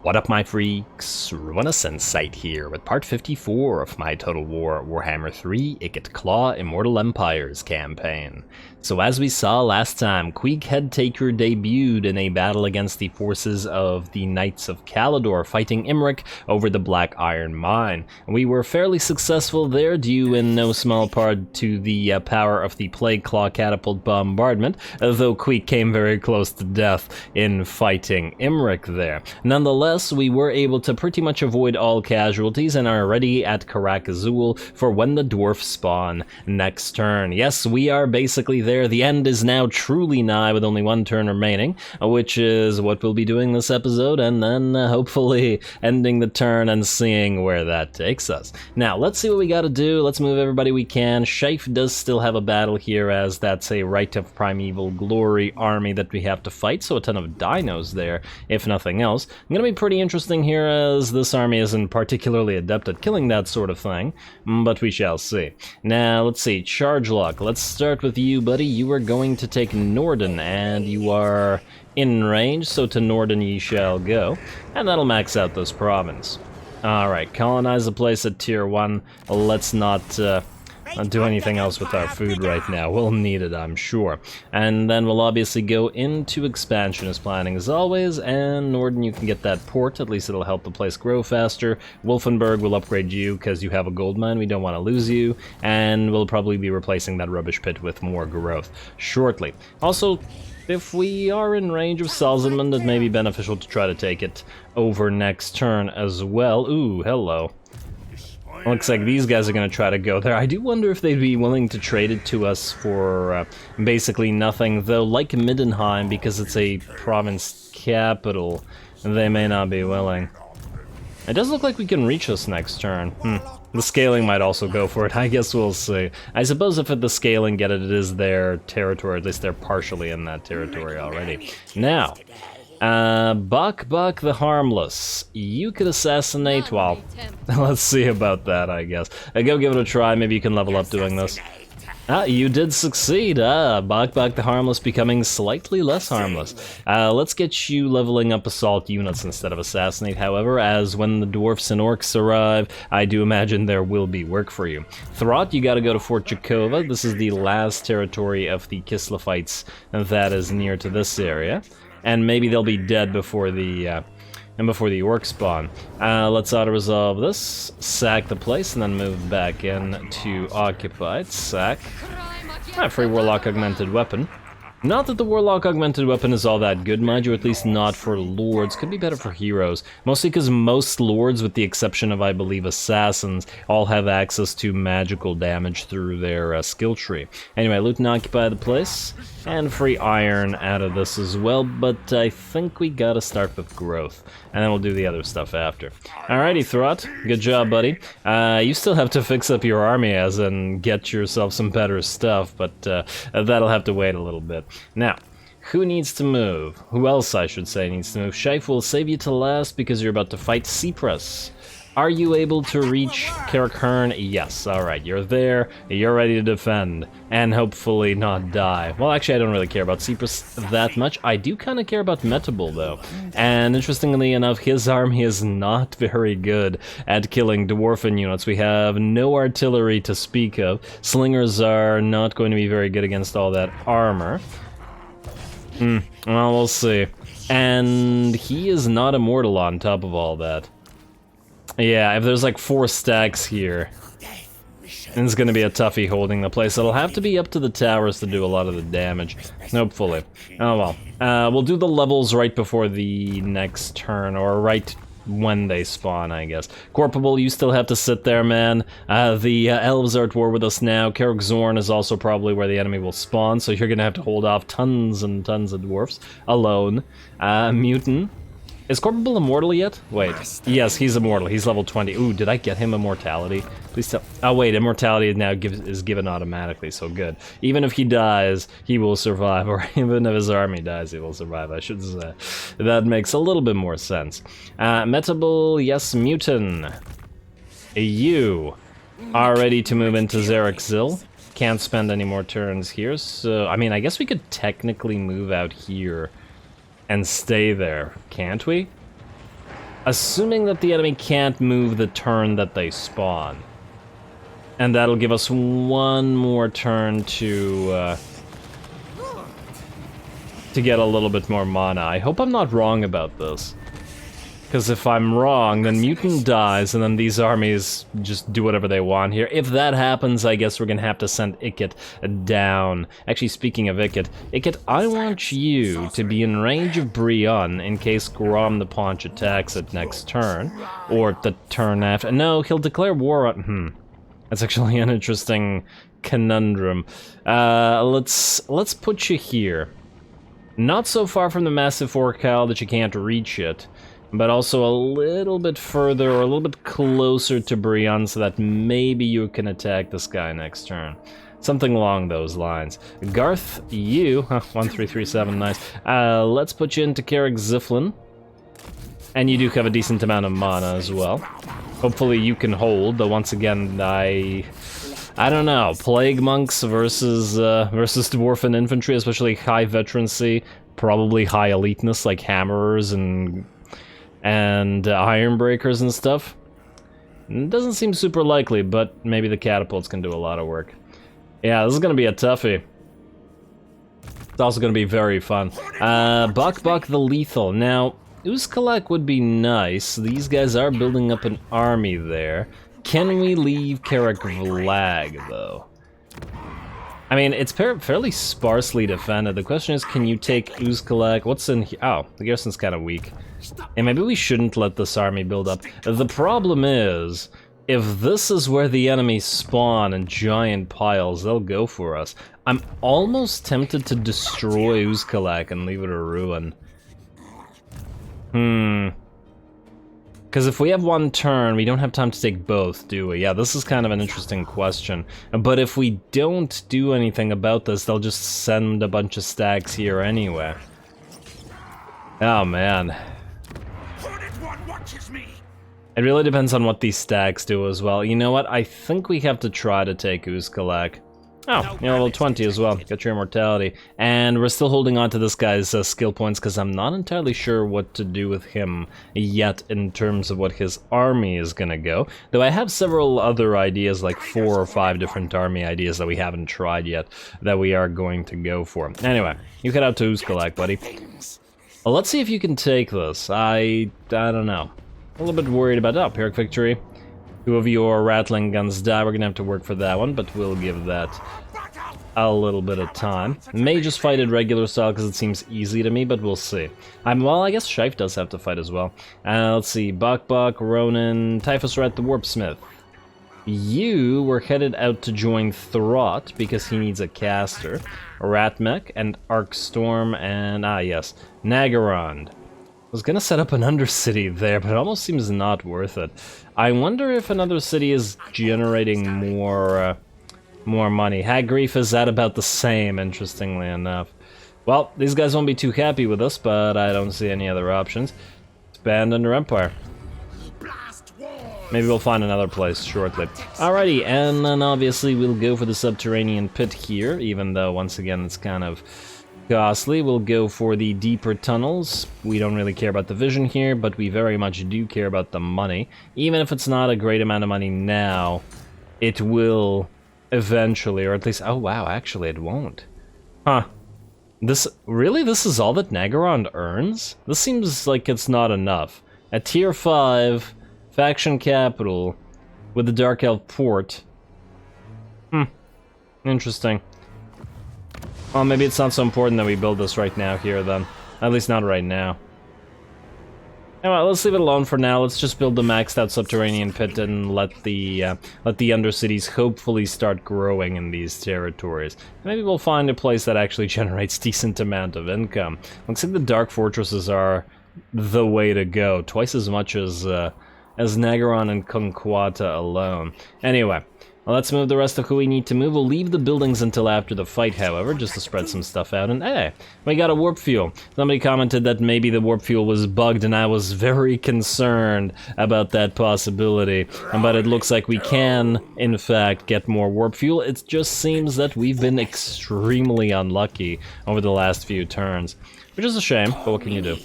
What up, my freaks? RuinusInsight here with part 54 of my Total Warhammer 3 Ikit Claw Immortal Empires campaign. So as we saw last time, Queeg Headtaker debuted in a battle against the forces of the Knights of Caledor fighting Imric over the Black Iron Mine. We were fairly successful there due in no small part to the power of the Plague Claw catapult bombardment, though Queeg came very close to death in fighting Imric there. Nonetheless, we were able to pretty much avoid all casualties and are ready at Karak Azul for when the dwarfs spawn next turn. Yes, we are basically there. The end is now truly nigh with only one turn remaining, which is what we'll be doing this episode, and then hopefully ending the turn and seeing where that takes us. Now, let's see what we gotta do. Let's move everybody we can. Shaif does still have a battle here, as that's a Rite of Primeval Glory army that we have to fight, so a ton of dinos there, if nothing else. I'm gonna be pretty interesting here, as this army isn't particularly adept at killing that sort of thing, but we shall see. Now, let's see, charge lock. Let's start with you, buddy. You are going to take Norden, and you are in range, so to Norden ye shall go, and that'll max out this province. Alright, colonize the place at tier 1. Let's not do anything else with our food right now. We'll need it, I'm sure. And then we'll obviously go into expansionist planning as always, and Norden, you can get that port. At least it'll help the place grow faster. Wolfenburg will upgrade you because you have a gold mine. We don't want to lose you. And we'll probably be replacing that rubbish pit with more growth shortly. Also, if we are in range of Salzman, it may be beneficial to try to take it over next turn as well. Ooh, hello. Looks like these guys are going to try to go there. I do wonder if they'd be willing to trade it to us for basically nothing, though like Middenheim, because it's a province capital, they may not be willing. It does look like we can reach us next turn. The scaling might also go for it. I guess we'll see. I suppose if the scaling get it, it is their territory. At least they're partially in that territory already. Now, Buck the Harmless. You could assassinate, well, let's see about that, I guess. Go give it a try, maybe you can level up doing this. You did succeed. Buck the Harmless becoming slightly less harmless. Let's get you leveling up assault units instead of assassinate, however, as when the dwarfs and orcs arrive, I do imagine there will be work for you. Throt, you gotta go to Fort Jakova. This is the last territory of the Kislevites that is near to this area. And maybe they'll be dead before the orcs spawn. Let's auto-resolve this, sack the place, and then move back in to occupied. Sack. Free Warlock Augmented Weapon. Not that the Warlock Augmented Weapon is all that good, mind you, at least not for Lords. Could be better for Heroes. Mostly because most Lords, with the exception of, I believe, Assassins, all have access to magical damage through their skill tree. Anyway, loot and occupy the place, and free iron out of this as well, but I think we gotta start with growth, and then we'll do the other stuff after. Alrighty, Throt, good job, buddy. You still have to fix up your army as and get yourself some better stuff, but that'll have to wait a little bit. Now, who needs to move? Who else, I should say, needs to move? Shaif will save you to last because you're about to fight Cyprus. Are you able to reach Carrickhearn? Yes, alright, you're there, you're ready to defend, and hopefully not die. Well, actually, I don't really care about Cyprus that much. I do kind of care about Metabol, though. And interestingly enough, his army is not very good at killing dwarven units. We have no artillery to speak of. Slingers are not going to be very good against all that armor. Well, we'll see. And he is not immortal on top of all that. Yeah, if there's like 4 stacks here, it's gonna be a toughie holding the place. It'll have to be up to the towers to do a lot of the damage, hopefully. Oh well. We'll do the levels right before the next turn, or right when they spawn, I guess. Corporal, you still have to sit there, man. The elves are at war with us now. Carrick Zorn is also probably where the enemy will spawn, so you're gonna have to hold off tons and tons of dwarfs alone. Mutant. Is Corporal immortal yet? Wait. Yes, he's immortal. He's level 20. Ooh, did I get him immortality? Please tell. Oh wait, immortality now is given automatically, so good. Even if he dies, he will survive, or even if his army dies, he will survive, I should say. That makes a little bit more sense. Metabol, yes, Mutant. You are ready to move into Xerexil. Can't spend any more turns here, so I mean, I guess we could technically move out here and stay there, can't we? Assuming that the enemy can't move the turn that they spawn. And that'll give us one more turn to get a little bit more mana. I hope I'm not wrong about this. Because if I'm wrong, then Mutant dies, and then these armies just do whatever they want here. If that happens, I guess we're gonna have to send Ikit down. Actually, speaking of Ikit, I want you to be in range of Brion in case Grom the Paunch attacks it next turn. Or the turn after. No, he'll declare war on... That's actually an interesting conundrum. Let's put you here. Not so far from the massive forecast that you can't reach it, but also a little bit further or a little bit closer to Brion so that maybe you can attack this guy next turn. Something along those lines. Garth, you... 1337, nice. Let's put you into Carrick Ziflin. And you do have a decent amount of mana as well. Hopefully you can hold, though once again, I don't know. Plague Monks versus Dwarven Infantry, especially high veterancy, probably high eliteness like Hammerers and Ironbreakers and stuff. It doesn't seem super likely, but maybe the catapults can do a lot of work. Yeah, this is gonna be a toughie. It's also gonna be very fun. Buck the Lethal. Now, Uzkalak would be nice. These guys are building up an army there. Can we leave Carrick Vlag, though? I mean, it's fairly sparsely defended. The question is, can you take Uzkalak? What's in here? Oh, the garrison's kind of weak. And maybe we shouldn't let this army build up. The problem is, if this is where the enemies spawn in giant piles, they'll go for us. I'm almost tempted to destroy Uzkalak and leave it a ruin. Because if we have one turn, we don't have time to take both, do we? Yeah, this is kind of an interesting question. But if we don't do anything about this, they'll just send a bunch of stacks here anyway. Oh, man. It really depends on what these stacks do as well. You know what? I think we have to try to take Uzkalak. Oh, you're level 20 as well. Got your immortality. And we're still holding on to this guy's skill points because I'm not entirely sure what to do with him yet in terms of what his army is gonna go. Though I have several other ideas, like 4 or 5 different army ideas that we haven't tried yet, that we are going to go for. Anyway, you head out to Uzkalak, buddy. Well, let's see if you can take this. I don't know. A little bit worried about... Oh, Pyrrhic Victory. 2 of your rattling guns die. We're gonna have to work for that one, but we'll give that a little bit of time. May just fight it regular style because it seems easy to me, but we'll see. Well, I guess Shife does have to fight as well. Let's see. Buck, Ronan, Typhus Rat, the Warpsmith. You were headed out to join Throt because he needs a caster. Ratmech and Arcstorm and, yes, Nagarond. I was gonna set up an Undercity there, but it almost seems not worth it. I wonder if another city is generating more money. Haggrief is at about the same, interestingly enough. Well, these guys won't be too happy with us, but I don't see any other options. It's banned under Empire. Maybe we'll find another place shortly. Alrighty, and then obviously we'll go for the subterranean pit here, even though once again it's kind of costly. We'll go for the deeper tunnels. We don't really care about the vision here, but we very much do care about the money. Even if it's not a great amount of money now, it will eventually, or at least... Oh wow, actually it won't. Huh. This is all that Nagarond earns? This seems like it's not enough. At tier 5, faction capital, with the Dark Elf port. Interesting. Well, maybe it's not so important that we build this right now here, then. At least not right now. Anyway, let's leave it alone for now. Let's just build the maxed out subterranean pit and let the Undercities hopefully start growing in these territories. Maybe we'll find a place that actually generates decent amount of income. Looks like the Dark Fortresses are the way to go. Twice as much as Nagaron and Kunkwata alone. Anyway. Well, let's move the rest of who we need to move. We'll leave the buildings until after the fight, however, just to spread some stuff out. And hey, we got a warp fuel. Somebody commented that maybe the warp fuel was bugged, and I was very concerned about that possibility. But it looks like we can, in fact, get more warp fuel. It just seems that we've been extremely unlucky over the last few turns. Which is a shame, but what can you do?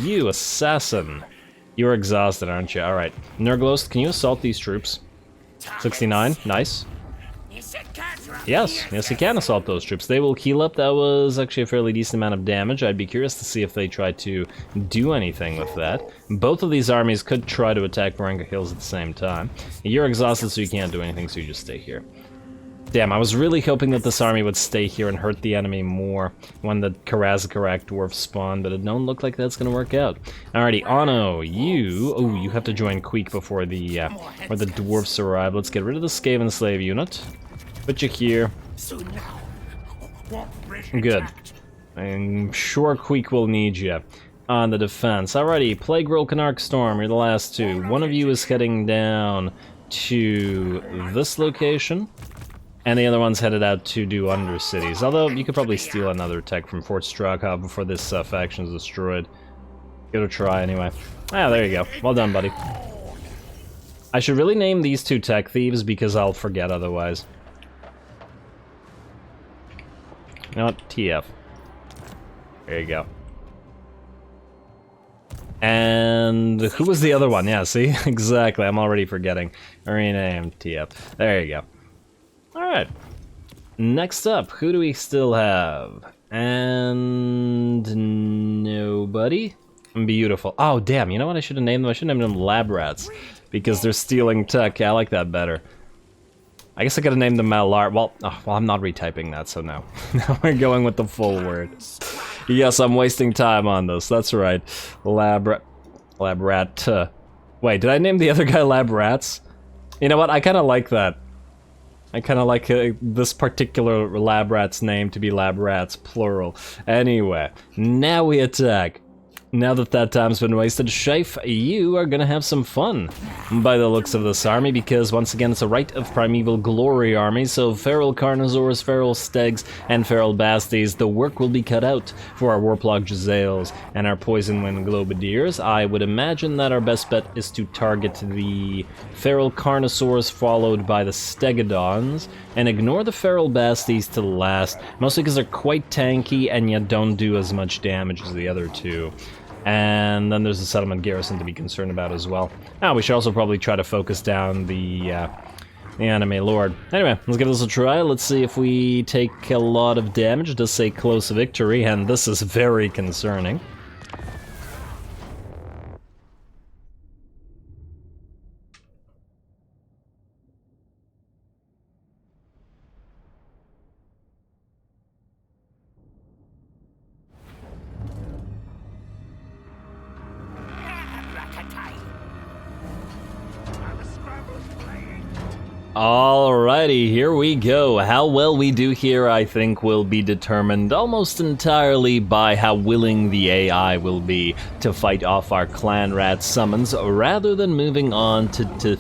You, assassin. You're exhausted, aren't you? Alright. Nurglost, can you assault these troops? 69, nice. Yes, you can assault those troops. They will heal up. That was actually a fairly decent amount of damage. I'd be curious to see if they try to do anything with that. Both of these armies could try to attack Varenga Hills at the same time. You're exhausted, so you can't do anything, so you just stay here. Damn, I was really hoping that this army would stay here and hurt the enemy more when the Karazakarak dwarfs spawn, but it don't look like that's gonna work out. Alrighty, Anno, you... Oh, you have to join Queek before the dwarfs arrive. Let's get rid of the Skaven slave unit. Put you here. Good. I'm sure Queek will need you on the defense. Alrighty, Plague Roll, Canarch Storm, you're the last two. One of you is heading down to this location, and the other one's headed out to do Undercities. Although, you could probably steal another tech from Fort Stroghoff before this faction is destroyed. Give it a try anyway. Ah, there you go. Well done, buddy. I should really name these two tech thieves because I'll forget otherwise. You know what? TF. There you go. And who was the other one? Yeah, see? Exactly. I'm already forgetting. Rename TF. There you go. Alright. Next up, who do we still have? And nobody? Beautiful. Oh, damn. You know what I should have named them? I should have named them Lab Rats. Because they're stealing tech. Yeah, I like that better. I guess I could have named them Malar. Well, I'm not retyping that, so no. Now we're going with the full word. Yes, I'm wasting time on this. That's right. Lab Rat. Wait, did I name the other guy Lab Rats? You know what? I kind of like that. I kind of like this particular Lab Rat's name to be Lab Rats, plural. Anyway, now we attack. Now that that time's been wasted, Shaif, you are gonna have some fun by the looks of this army, because once again it's a Rite of Primeval Glory army, so Feral Carnosaurs, Feral Stegs, and Feral Basties, the work will be cut out for our Warplock Jezzails and our Poison Wind Globadiers. I would imagine that our best bet is to target the Feral Carnosaurs followed by the Stegodons, and ignore the Feral Basties to last, mostly because they're quite tanky and yet don't do as much damage as the other two. And then there's the settlement garrison to be concerned about as well. Now, we should also probably try to focus down the enemy lord. Anyway, let's give this a try. Let's see if we take a lot of damage. It does say close victory, and this is very concerning. Alrighty, here we go. How well we do here, I think, will be determined almost entirely by how willing the AI will be to fight off our clan rat summons, rather than moving on to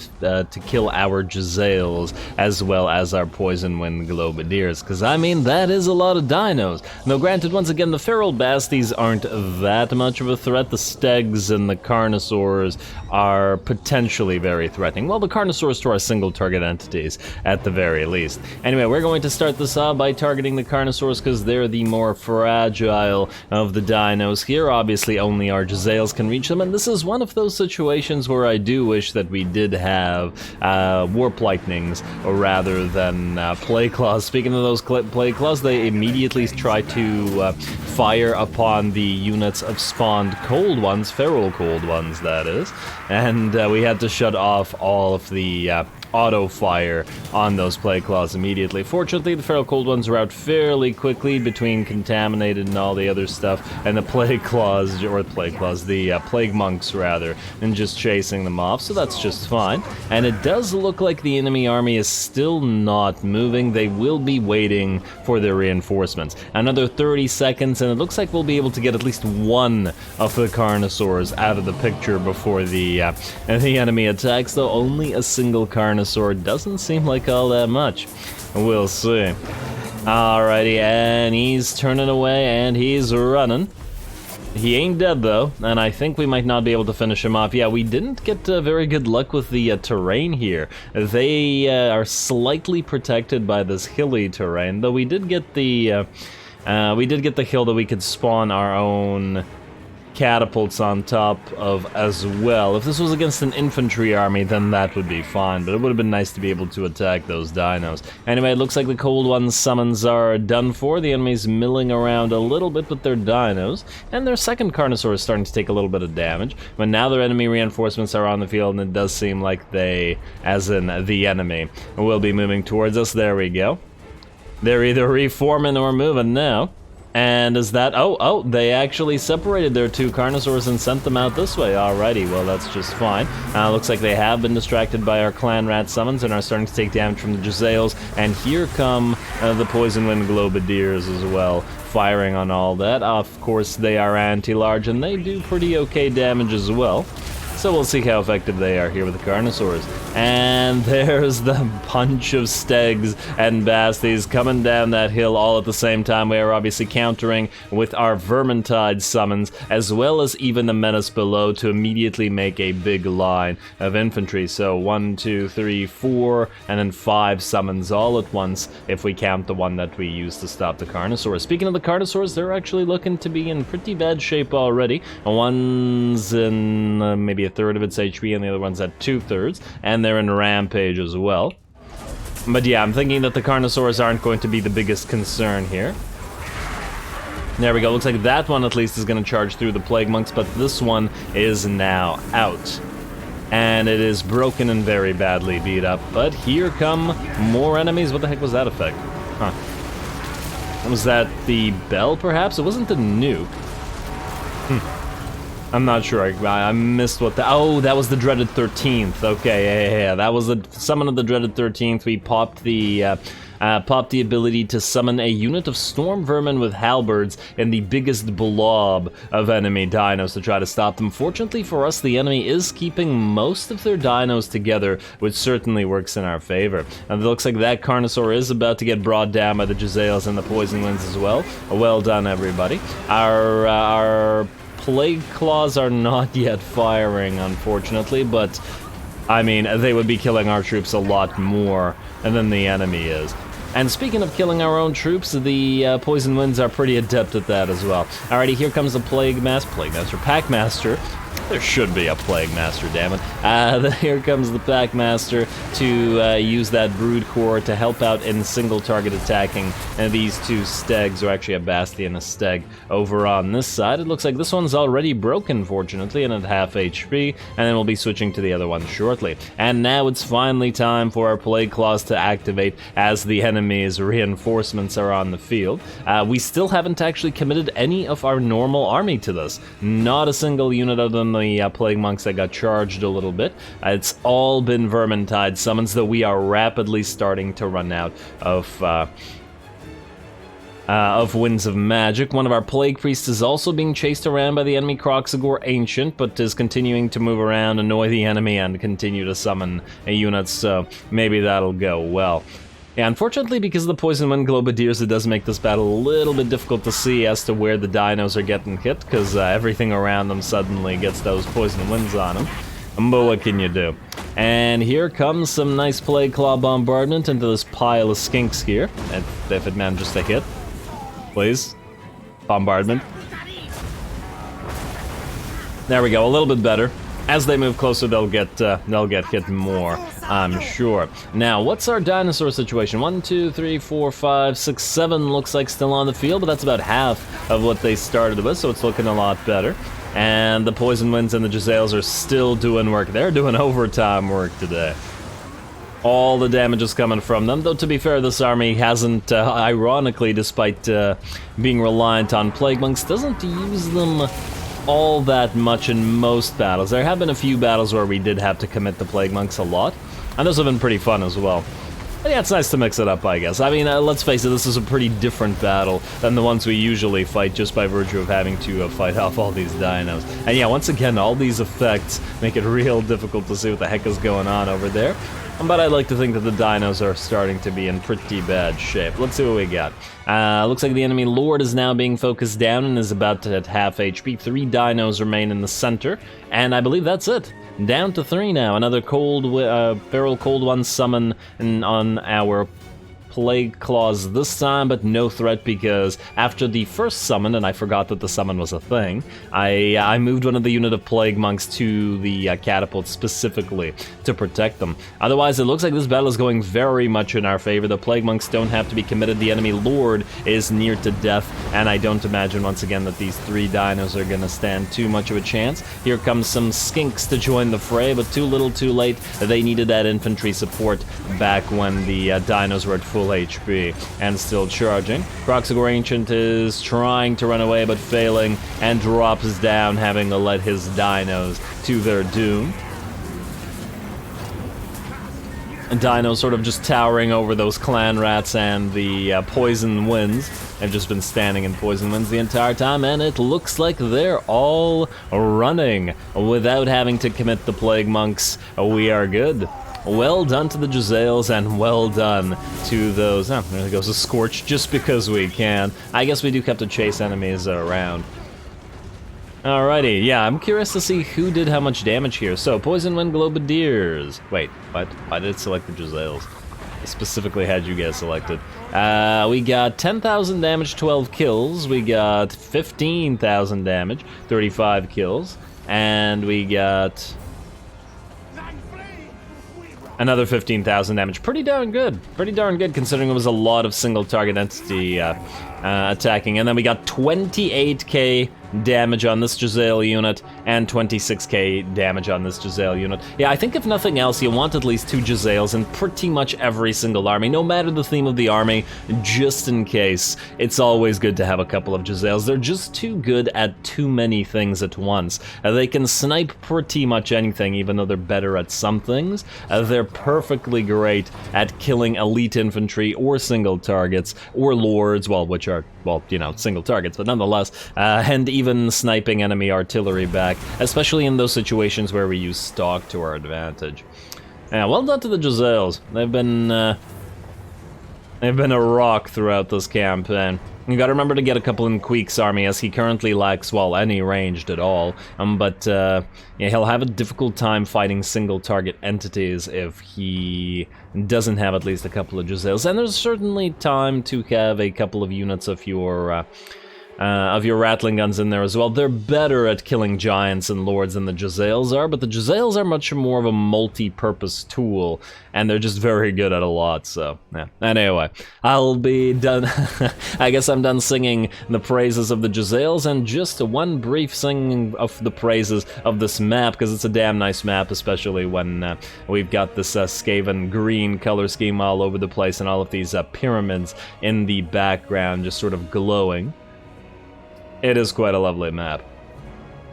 kill our Jezzails, as well as our Poison Wind Globadiers, because, I mean, that is a lot of dinos. Though granted, once again, the Feral Basties aren't that much of a threat. The Stegs and the Carnosaurs are potentially very threatening. Well, the Carnosaurs to our single target entities, at the very least. Anyway, we're going to start this off by targeting the Carnosaurs because they're the more fragile of the dinos here. Obviously, only our Jezzails can reach them, and this is one of those situations where I do wish that we did have Warp Lightnings rather than Plague Claws. Speaking of those Plague Claws, they immediately try to fire upon the units of spawned cold ones, feral cold ones, that is, and we had to shut off all of the auto fire on those Plague Claws immediately. Fortunately, the Feral Cold ones were out fairly quickly between Contaminated and all the other stuff, and the Plague Claws, the Plague Monks rather, and just chasing them off, so that's just fine. And it does look like the enemy army is still not moving. They will be waiting for their reinforcements. Another 30 seconds, and it looks like we'll be able to get at least one of the Carnosaurs out of the picture before the enemy attacks, though only a single Carnosaur doesn't seem like all that much. We'll see. Alrighty, and he's turning away and he's running. He ain't dead though, and I think we might not be able to finish him off. Yeah, we didn't get very good luck with the terrain here. They are slightly protected by this hilly terrain, though we did get the hill that we could spawn our own catapults on top of as well. If this was against an infantry army, then that would be fine, but it would have been nice to be able to attack those dinos. Anyway, it looks like the Cold One summons are done for. The enemy's milling around a little bit with their dinos, and their second Carnosaur is starting to take a little bit of damage, but now their enemy reinforcements are on the field, and it does seem like they, as in the enemy, will be moving towards us. There we go. They're either reforming or moving now. And is that... Oh, they actually separated their two Carnosaurs and sent them out this way. Alrighty, well, that's just fine. Looks like they have been distracted by our Clan Rat summons and are starting to take damage from the Jezzails. And here come the Poison Wind Globadiers as well, firing on all that. Of course, they are anti-large, and they do pretty okay damage as well. So we'll see how effective they are here with the Carnosaurs. And there's the bunch of Stegs and Basties coming down that hill all at the same time. We are obviously countering with our Vermintide summons, as well as even the Menace below to immediately make a big line of infantry. So 1, 2, 3, 4, and then 5 summons all at once if we count the one that we used to stop the Carnosaurs. Speaking of the Carnosaurs, they're actually looking to be in pretty bad shape already. One's in maybe a third of its HP, and the other one's at 2/3, and they're in Rampage as well. But yeah, I'm thinking that the Carnosaurs aren't going to be the biggest concern here. There we go, looks like that one at least is going to charge through the Plague Monks, but this one is now out. And it is broken and very badly beat up, but here come more enemies. What the heck was that effect? Huh. Was that the bell, perhaps? It wasn't the nuke. I'm not sure. I missed what the... Oh, that was the Dreaded 13th. Okay, yeah. That was the summon of the Dreaded 13th. We popped the ability to summon a unit of storm vermin with halberds and the biggest blob of enemy dinos to try to stop them. Fortunately for us, the enemy is keeping most of their dinos together, which certainly works in our favor. And it looks like that Carnosaur is about to get brought down by the Jezzails and the Poison Winds as well. Well done, everybody. Our Plague Claws are not yet firing, unfortunately, but I mean, they would be killing our troops a lot more than the enemy is. And speaking of killing our own troops, the Poison Winds are pretty adept at that as well. Alrighty, here comes the Packmaster. There should be a Plague Master, damn it. Here comes the Packmaster to use that Brood Core to help out in single target attacking these two Stegs, or actually a Bastie and a Steg over on this side. It looks like this one's already broken, fortunately, and at half HP, and then we'll be switching to the other one shortly. And now it's finally time for our Plague Claws to activate as the enemy's reinforcements are on the field. We still haven't actually committed any of our normal army to this. Not a single unit other than the Plague Monks that got charged a little bit. It's all been Vermintide summons, though we are rapidly starting to run out of Winds of Magic. One of our Plague Priests is also being chased around by the enemy Croxagore Ancient, but is continuing to move around, annoy the enemy, and continue to summon units, so maybe that'll go well. Yeah, unfortunately, because of the Poison Wind Globadiers, it does make this battle a little bit difficult to see as to where the dinos are getting hit, because everything around them suddenly gets those Poison Winds on them. But what can you do? And here comes some nice Plague Claw bombardment into this pile of skinks here, if it manages to hit. Please. Bombardment. There we go, a little bit better. As they move closer, they'll get hit more, I'm sure. Now, what's our dinosaur situation? 1, 2, 3, 4, 5, 6, 7 looks like still on the field, but that's about half of what they started with, so it's looking a lot better. And the Poison Winds and the Jezzails are still doing work. They're doing overtime work today. All the damage is coming from them, though to be fair, this army hasn't, ironically, despite being reliant on Plague Monks, doesn't use them all that much in most battles. There have been a few battles where we did have to commit the Plague Monks a lot, and those have been pretty fun as well. But yeah, it's nice to mix it up, I guess. I mean, let's face it, this is a pretty different battle than the ones we usually fight, just by virtue of having to fight off all these dinos. And yeah, once again, all these effects make it real difficult to see what the heck is going on over there. But I'd like to think that the dinos are starting to be in pretty bad shape. Let's see what we got. Looks like the enemy Lord is now being focused down and is about to hit half HP. 3 dinos remain in the center, and I believe that's it. Down to 3 now. Another feral cold one summon on our Plague Claws this time, but no threat because after the first summon, and I forgot that the summon was a thing, I moved one of the unit of Plague Monks to the catapult specifically to protect them. Otherwise, it looks like this battle is going very much in our favor. The Plague Monks don't have to be committed. The enemy Lord is near to death, and I don't imagine once again that these 3 dinos are going to stand too much of a chance. Here comes some skinks to join the fray, but too little too late. They needed that infantry support back when the dinos were at full HP and still charging. Kroxigor Ancient is trying to run away but failing and drops down, having to let his dinos to their doom. Dino sort of just towering over those clan rats and the poison winds. They've just been standing in poison winds the entire time, and it looks like they're all running without having to commit the Plague Monks. We are good. Well done to the Jezzails, and well done to those... Oh, there goes a Scorch, just because we can. I guess we do have to chase enemies around. Alrighty, yeah, I'm curious to see who did how much damage here. So, Poison Wind Globadiers. Wait, what? Why did it select the Jezzails? I specifically had you guys selected. We got 10,000 damage, 12 kills. We got 15,000 damage, 35 kills. And we got... another 15,000 damage. Pretty darn good. Pretty darn good considering it was a lot of single target entity attacking. And then we got 28k damage on this Jezzail unit and 26k damage on this Jezzail unit. Yeah, I think if nothing else, you want at least 2 Jezzails in pretty much every single army, no matter the theme of the army, just in case. It's always good to have a couple of Jezzails. They're just too good at too many things at once. They can snipe pretty much anything, even though they're better at some things. They're perfectly great at killing elite infantry or single targets, or lords, well, which are, well, you know, single targets, but nonetheless, and even sniping enemy artillery back, especially in those situations where we use stock to our advantage. Yeah, well done to the Jezzails. They've been a rock throughout this campaign. You gotta remember to get a couple in Queek's army, as he currently lacks, well, any ranged at all. But yeah, he'll have a difficult time fighting single target entities if he doesn't have at least a couple of Jezzails. And there's certainly time to have a couple of units of your rattling guns in there as well. They're better at killing giants and lords than the Jezzails are, but the Jezzails are much more of a multi-purpose tool, and they're just very good at a lot, so, yeah. Anyway, I'll be done. I guess I'm done singing the praises of the Jezzails, and just one brief singing of the praises of this map, because it's a damn nice map, especially when we've got this Skaven green color scheme all over the place, and all of these pyramids in the background just sort of glowing. It is quite a lovely map.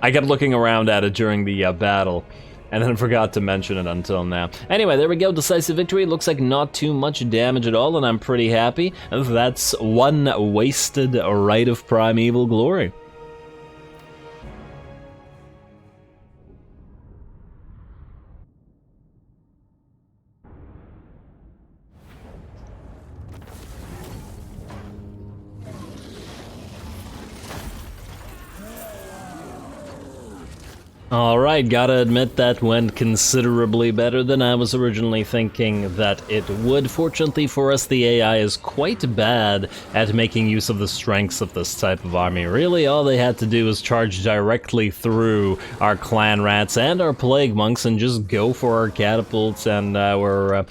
I kept looking around at it during the battle, and then forgot to mention it until now. Anyway, there we go, decisive victory. Looks like not too much damage at all, and I'm pretty happy. That's one wasted Rite of Primeval Glory. Alright, gotta admit that went considerably better than I was originally thinking that it would. Fortunately for us, the AI is quite bad at making use of the strengths of this type of army. Really, all they had to do was charge directly through our clan rats and our plague monks and just go for our catapults and our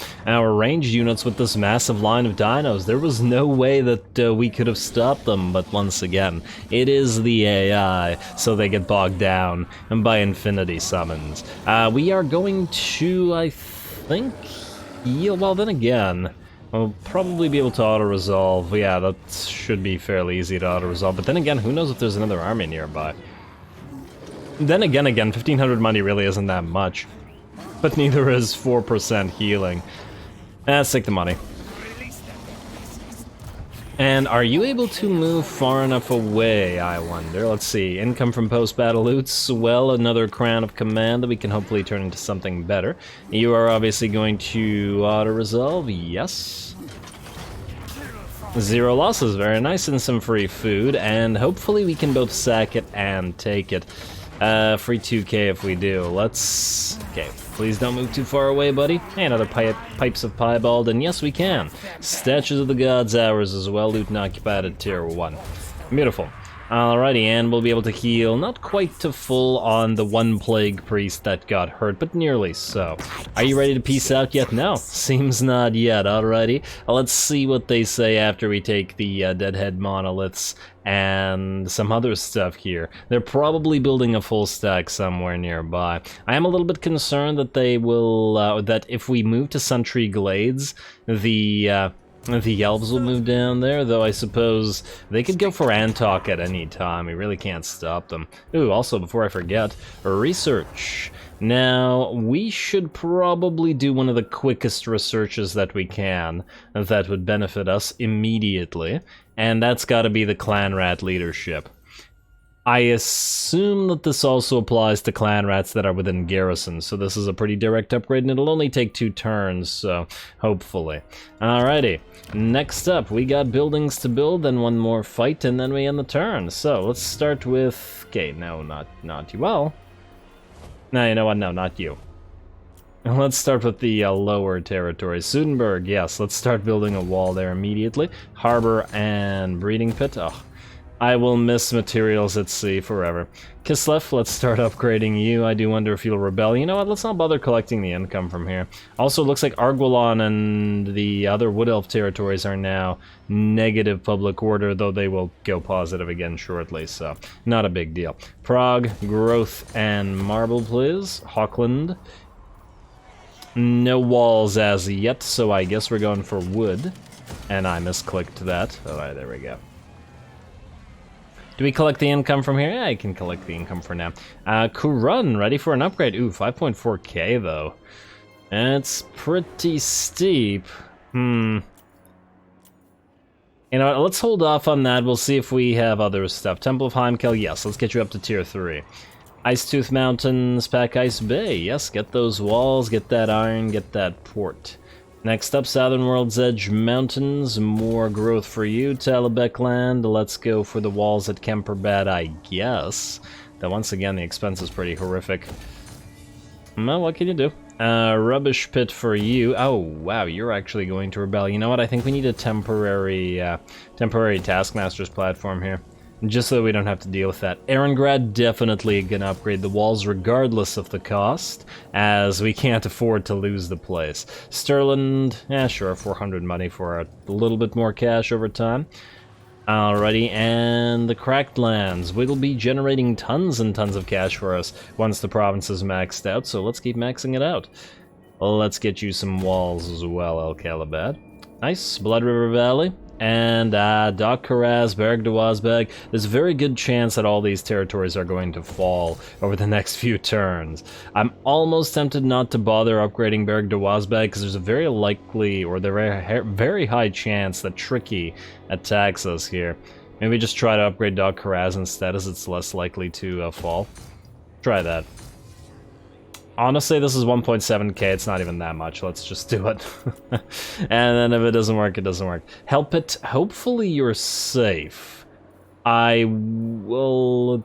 ranged units with this massive line of dinos. There was no way that we could have stopped them, but once again, it is the AI, so they get bogged down and by infinity summons. We are going to, I think, heal. Well, then again, we'll probably be able to auto-resolve. Yeah, that should be fairly easy to auto-resolve. But then again, who knows if there's another army nearby. Then again, 1,500 money really isn't that much. But neither is 4% healing. Let's take the money. And are you able to move far enough away, I wonder? Let's see. Income from post-battle loots. Well, another crown of command that we can hopefully turn into something better. You are obviously going to auto-resolve. Yes. 0 losses. Very nice. And some free food. And hopefully we can both sack it and take it. Free 2k if we do. Let's... Okay, please don't move too far away, buddy. Hey, another Pipes of Piebald, and yes, we can. Statues of the Gods ours as well, loot and occupied at tier 1. Beautiful. Alrighty, and we'll be able to heal, not quite to full on the one plague priest that got hurt, but nearly so. Are you ready to peace out yet? No, seems not yet. Alrighty, let's see what they say after we take the Deadhead monoliths and some other stuff here. They're probably building a full stack somewhere nearby. I am a little bit concerned that they will, that if we move to Suntree Glades, the elves will move down there, though I suppose they could go for Antok at any time. We really can't stop them. Ooh, also, before I forget, research. Now, we should probably do one of the quickest researches that we can that would benefit us immediately, and that's gotta be the clan rat leadership. I assume that this also applies to clan rats that are within garrison, so this is a pretty direct upgrade, and it'll only take 2 turns, so hopefully. Alrighty, next up, we got buildings to build, then one more fight, and then we end the turn. So, let's start with... Okay, no, not you. Well... No, you know what? No, not you. Let's start with the lower territories. Sudenburg, yes, let's start building a wall there immediately. Harbor and breeding pit, oh. I will miss materials at sea forever. Kislev, let's start upgrading you. I do wonder if you'll rebel. You know what, let's not bother collecting the income from here. Also, looks like Arguelon and the other Wood Elf territories are now negative public order, though they will go positive again shortly, so not a big deal. Prague, growth, and marble, please. Hawkland. No walls as yet, so I guess we're going for wood. And I misclicked that. Alright, there we go. Do we collect the income from here? Yeah, I can collect the income for now. Kurun, ready for an upgrade. Ooh, 5.4k though. It's pretty steep. You know what, let's hold off on that. We'll see if we have other stuff. Temple of Heimkel, yes, let's get you up to tier 3. Icetooth Mountains, Pack Ice Bay, yes, get those walls, get that iron, get that port. Next up, Southern World's Edge Mountains, more growth for you, Talabek Land. Let's go for the walls at Kemperbad, I guess. Though once again, the expense is pretty horrific. Well, what can you do? Rubbish Pit for you. Oh, wow, you're actually going to rebel. You know what, I think we need a temporary Taskmaster's platform here. Just so we don't have to deal with that. Erengrad definitely gonna upgrade the walls regardless of the cost, as we can't afford to lose the place. Stirland, yeah, sure, 400 money for a little bit more cash over time. Alrighty, and the Cracked Lands will be generating tons and tons of cash for us once the province is maxed out, so let's keep maxing it out. Let's get you some walls as well, El Calabad. Nice, Blood River Valley. And Doc Karaz, Berg de Wazbeg, there's a very good chance that all these territories are going to fall over the next few turns. I'm almost tempted not to bother upgrading Berg de Wazbeg because there's a very likely, or very high chance that Tricky attacks us here. Maybe just try to upgrade Doc Karaz instead, as it's less likely to fall. Try that. Honestly, this is 1.7k, it's not even that much, let's just do it. And then if it doesn't work, it doesn't work. Help it, hopefully you're safe. I will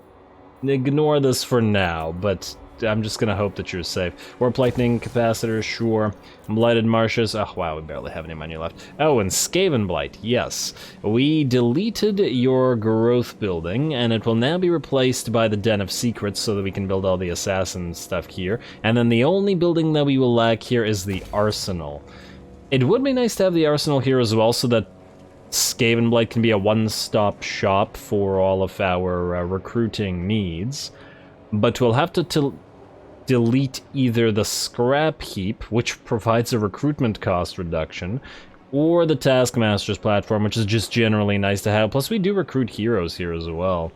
ignore this for now, but I'm just gonna hope that you're safe. Warp Lightning Capacitor, sure. Blighted Marshes, oh wow, we barely have any money left. Oh, and Skaven Blight, yes. We deleted your growth building, and it will now be replaced by the Den of Secrets so that we can build all the assassin stuff here. And then the only building that we will lack here is the Arsenal. It would be nice to have the Arsenal here as well so that Skaven Blight can be a one-stop shop for all of our recruiting needs. But we'll have to delete either the scrap heap, which provides a recruitment cost reduction, or the Taskmaster's platform, which is just generally nice to have. Plus, we do recruit heroes here as well.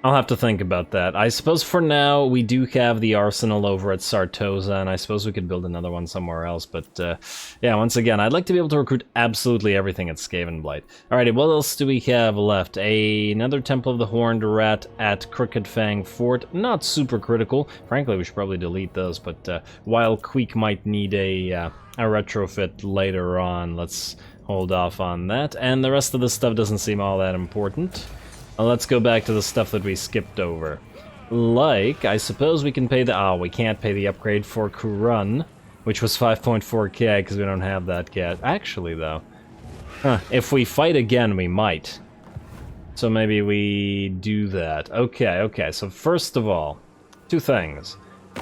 I'll have to think about that. I suppose for now, we do have the arsenal over at Sartosa, and I suppose we could build another one somewhere else, but yeah, once again, I'd like to be able to recruit absolutely everything at Skaven Blight. Alrighty, what else do we have left? Another Temple of the Horned Rat at Crooked Fang Fort. Not super critical. Frankly, we should probably delete those, but while Queek might need a retrofit later on, let's hold off on that. And the rest of this stuff doesn't seem all that important. Let's go back to the stuff that we skipped over. Like, I suppose we can pay the... Oh, we can't pay the upgrade for Kurun, which was 5.4k, because we don't have that yet. Actually, though, if we fight again, we might. So maybe we do that. Okay, so first of all, two things.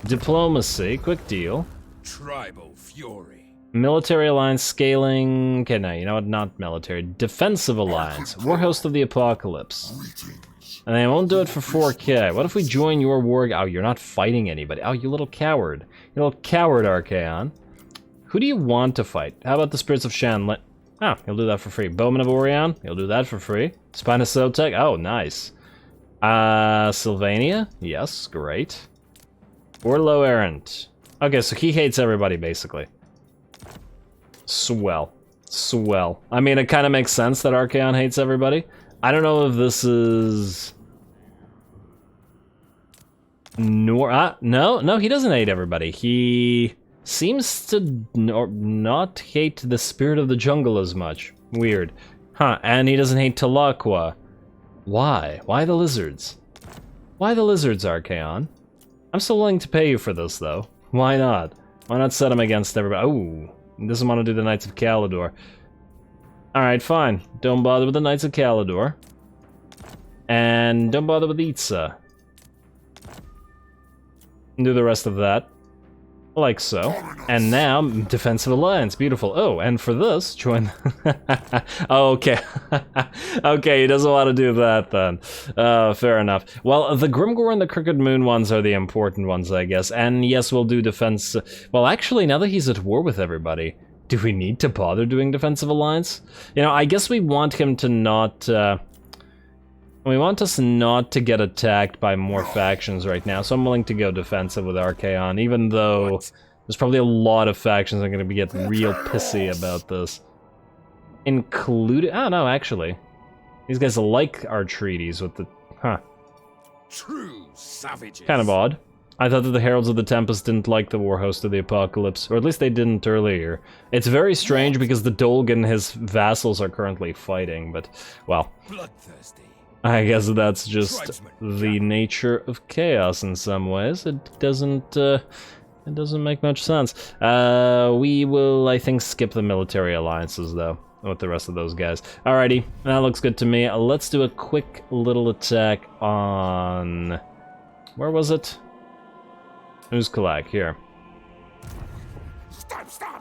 Diplomacy, quick deal. Tribal fury. Military alliance scaling... Okay, no, you know what? Not military. Defensive alliance. Warhost of the Apocalypse. And they won't do it for 4k. What if we join your war... Oh, you're not fighting anybody. Oh, you little coward. You little coward, Archaon. Who do you want to fight? How about the Spirits of Shan? Oh, you'll do that for free. Bowman of Orion? You'll do that for free. Spinus Zotek? Oh, nice. Sylvania? Yes, great. Orlo Errant. Okay, so he hates everybody, basically. Swell. Swell. I mean, it kind of makes sense that Archaon hates everybody. I don't know if this is... No, he doesn't hate everybody. He seems to not hate the Spirit of the Jungle as much. Weird. Huh, and he doesn't hate Talaqua. Why? Why the lizards? Why the lizards, Archaon? I'm still willing to pay you for this, though. Why not? Why not set him against everybody? Oh, he doesn't want to do the Knights of Calidor. Alright, fine. Don't bother with the Knights of Calidor. And don't bother with Itza. Do the rest of that. Like so. And now, Defensive Alliance. Beautiful. Oh, and for this, join... Oh, okay. Okay, he doesn't want to do that then. Fair enough. Well, the Grimgore and the Crooked Moon ones are the important ones, I guess. And yes, we'll do defense... Well, actually, now that he's at war with everybody, do we need to bother doing Defensive Alliance? You know, I guess we want him to not... We want us not to get attacked by more factions right now, so I'm willing to go defensive with Archaon, even though there's probably a lot of factions that are going to get real pissy about this. Including... Oh, no, actually. These guys like our treaties with the... Huh. True savages. Kind of odd. I thought that the Heralds of the Tempest didn't like the Warhost of the Apocalypse, or at least they didn't earlier. It's very strange because the Dolg and his vassals are currently fighting, but, well... Bloodthirsty. I guess that's just the nature of chaos in some ways. It doesn't make much sense. We will, I think, skip the military alliances, though, with the rest of those guys. Alrighty, that looks good to me. Let's do a quick little attack on... Where was it? Uzkalak, here.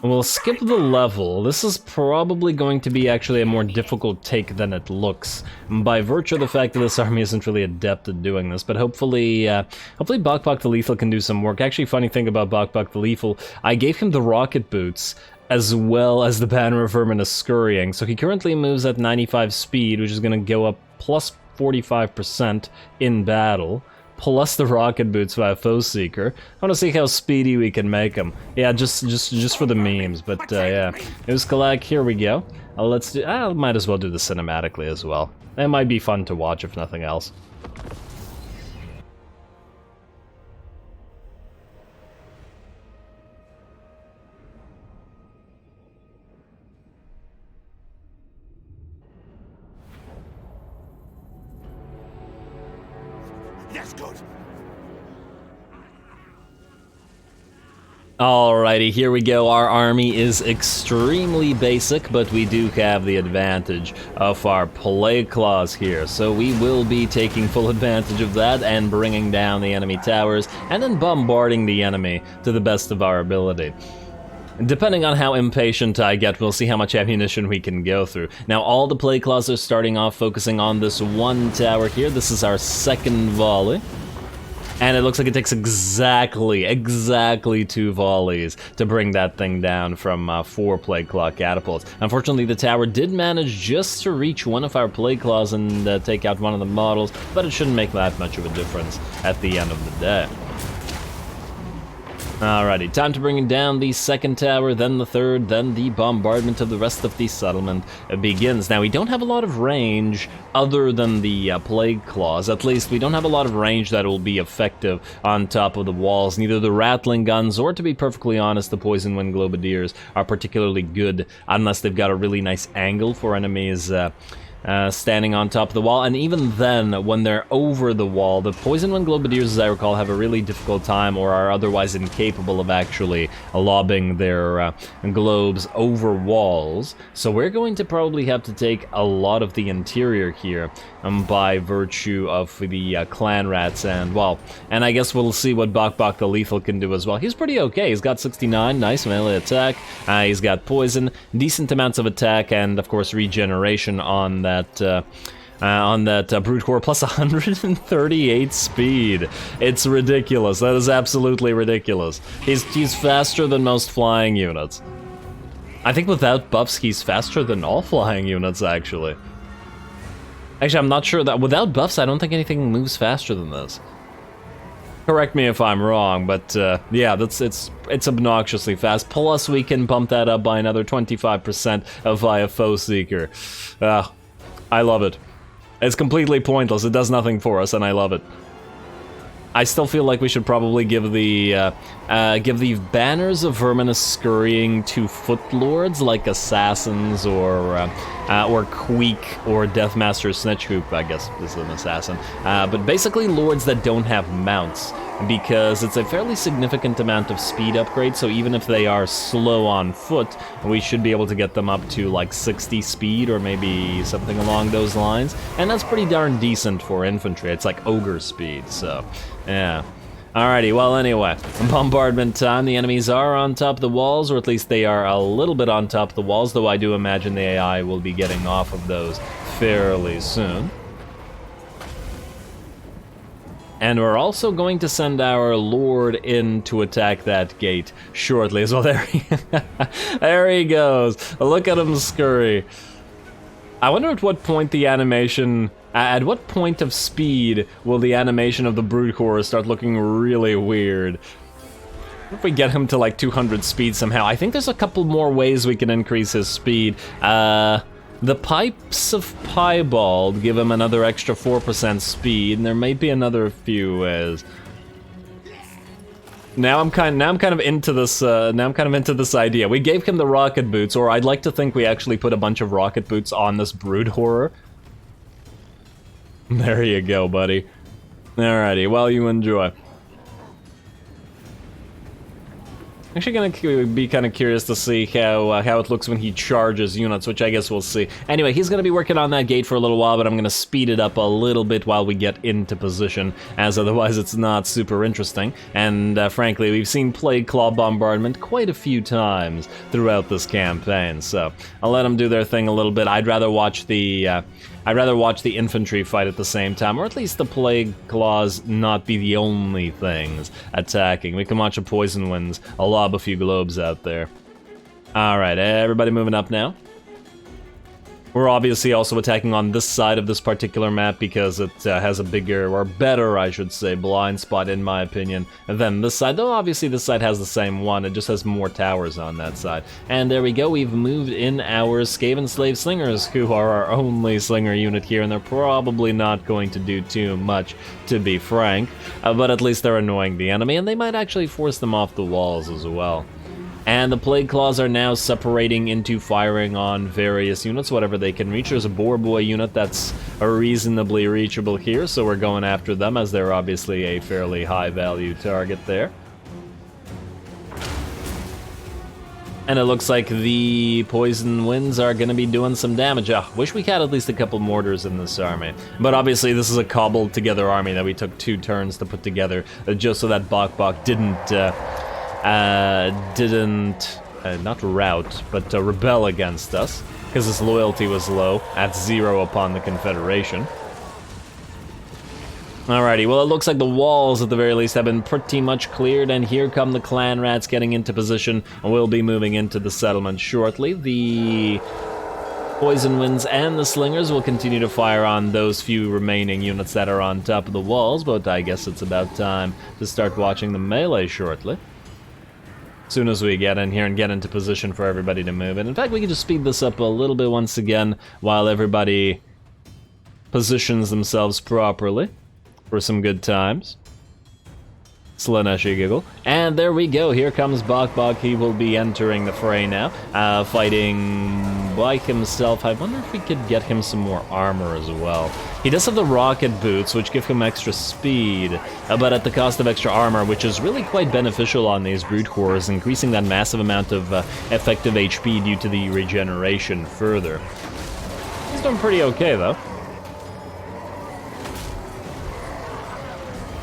We'll skip the level. This is probably going to be actually a more difficult take than it looks, by virtue of the fact that this army isn't really adept at doing this, but hopefully Bok Bok the Lethal can do some work. Actually, funny thing about Bok Bok the Lethal, I gave him the rocket boots, as well as the Banner of Verminous Scurrying, so he currently moves at 95 speed, which is going to go up plus 45% in battle. Plus the rocket boots by a foe seeker. I want to see how speedy we can make them. Yeah, just for the memes. But yeah, Uzkalak, here we go. Let's do. I might as well do this cinematically as well. It might be fun to watch if nothing else. Yes, good. Alrighty, here we go. Our army is extremely basic, but we do have the advantage of our plague claws here. So we will be taking full advantage of that and bringing down the enemy towers and then bombarding the enemy to the best of our ability. Depending on how impatient I get, we'll see how much ammunition we can go through. Now, all the plague claws are starting off focusing on this one tower here. This is our second volley. And it looks like it takes exactly 2 volleys to bring that thing down from 4 Plague Claw catapults. Unfortunately, the tower did manage just to reach one of our Plague Claws and take out one of the models, but it shouldn't make that much of a difference at the end of the day. Alrighty, time to bring down the second tower, then the third, then the bombardment of the rest of the settlement begins. Now, we don't have a lot of range other than the Plague Claws. At least, we don't have a lot of range that will be effective on top of the walls. Neither the Rattling Guns, or to be perfectly honest, the Poison Wind Globadiers are particularly good, unless they've got a really nice angle for enemies' standing on top of the wall, and even then, when they're over the wall, the Poison Wind Globadiers, as I recall, have a really difficult time or are otherwise incapable of actually lobbing their globes over walls. So we're going to probably have to take a lot of the interior here by virtue of the clan rats, and well, and I guess we'll see what Bok Bok the Lethal can do as well. He's pretty okay. He's got 69, nice melee attack. He's got poison, decent amounts of attack, and of course regeneration on that brute core, plus 138 speed. It's ridiculous. That is absolutely ridiculous. He's faster than most flying units. I think without buffs, he's faster than all flying units, actually. Actually, I'm not sure that without buffs, I don't think anything moves faster than this. Correct me if I'm wrong, but yeah, it's obnoxiously fast. Plus, we can bump that up by another 25% via Foe Seeker. I love it. It's completely pointless. It does nothing for us, and I love it. I still feel like we should probably give the banners of Verminous Scurrying to foot lords like assassins or Queek or Deathmaster Snitchhoop, I guess is an assassin. But basically lords that don't have mounts, because it's a fairly significant amount of speed upgrade, so even if they are slow on foot, we should be able to get them up to like 60 speed or maybe something along those lines, and that's pretty darn decent for infantry. It's like ogre speed, so yeah. Alrighty, well anyway, bombardment time. The enemies are on top of the walls, or at least they are a little bit on top of the walls, though I do imagine the AI will be getting off of those fairly soon. And we're also going to send our lord in to attack that gate shortly as well. There he goes. Look at him scurry. I wonder at what point the animation... At what point of speed will the animation of the Brood Horror start looking really weird? What if we get him to like 200 speed somehow? I think there's a couple more ways we can increase his speed. The Pipes of Piebald give him another extra 4% speed, and there may be another few ways. Now I'm kind of into this. Idea. We gave him the rocket boots, or I'd like to think we actually put a bunch of rocket boots on this Brood Horror. There you go, buddy. Alrighty, well, you enjoy. Actually gonna be kind of curious to see how it looks when he charges units, which I guess we'll see. Anyway, he's gonna be working on that gate for a little while, but I'm gonna speed it up a little bit while we get into position, as otherwise it's not super interesting. And frankly, we've seen Plague Claw bombardment quite a few times throughout this campaign, so I'll let them do their thing a little bit. I'd rather watch the infantry fight at the same time, or at least the Plague Claws not be the only things attacking. We can watch a Poison Winds lob a few globes out there. Alright, everybody moving up now. We're obviously also attacking on this side of this particular map because it has a bigger, or better, I should say, blind spot, in my opinion, than this side. Though obviously this side has the same one, it just has more towers on that side. And there we go, we've moved in our Skaven Slave Slingers, who are our only slinger unit here, and they're probably not going to do too much, to be frank. But at least they're annoying the enemy, and they might actually force them off the walls as well. And the Plague Claws are now separating into firing on various units, whatever they can reach. There's a Boar Boy unit that's reasonably reachable here, so we're going after them, as they're obviously a fairly high-value target there. And it looks like the Poison Winds are going to be doing some damage. Wish we had at least a couple mortars in this army. But obviously this is a cobbled together army that we took 2 turns to put together, just so that Bok Bok didn't not rout, but rebel against us, because his loyalty was low, at 0 upon the Confederation. Alrighty, well it looks like the walls at the very least have been pretty much cleared, and here come the clan rats getting into position, and we'll be moving into the settlement shortly. The Poison Winds and the Slingers will continue to fire on those few remaining units that are on top of the walls, but I guess it's about time to start watching the melee shortly. As soon as we get in here and get into position for everybody to move in. In fact, we can just speed this up a little bit once again while everybody positions themselves properly for some good times. Slaneshi Giggle. And there we go, here comes Bok. He will be entering the fray now, fighting by himself. I wonder if we could get him some more armor as well. He does have the rocket boots, which give him extra speed, but at the cost of extra armor, which is really quite beneficial on these brute cores, increasing that massive amount of effective HP due to the regeneration further. He's doing pretty okay, though.